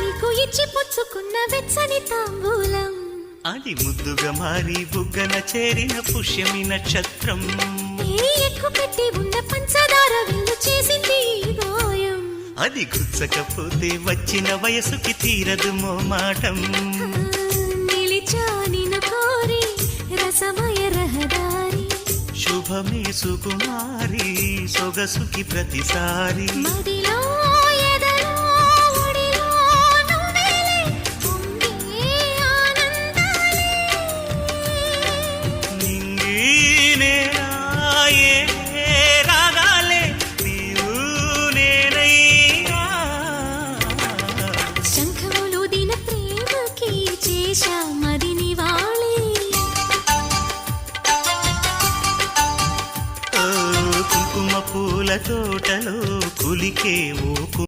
నీకు ఇచ్చి పుచ్చుకున్న వెచ్చని తాంబూలం అది ముద్దుగా మారి బుగ్గన చేరిన పుష్యమి నక్షత్రం ఎక్కు పెట్టి ఉన్న పంచదార విల్లు చేసింది గాయం అది గుచ్చకపోతే వచ్చిన వయసుకి తీరదు మోమాటం నిలిచా నిన్ను కోరి రసమయ రహదారి శుభమే సుకుమారి సొగసుకి ప్రతిసారి మదిలో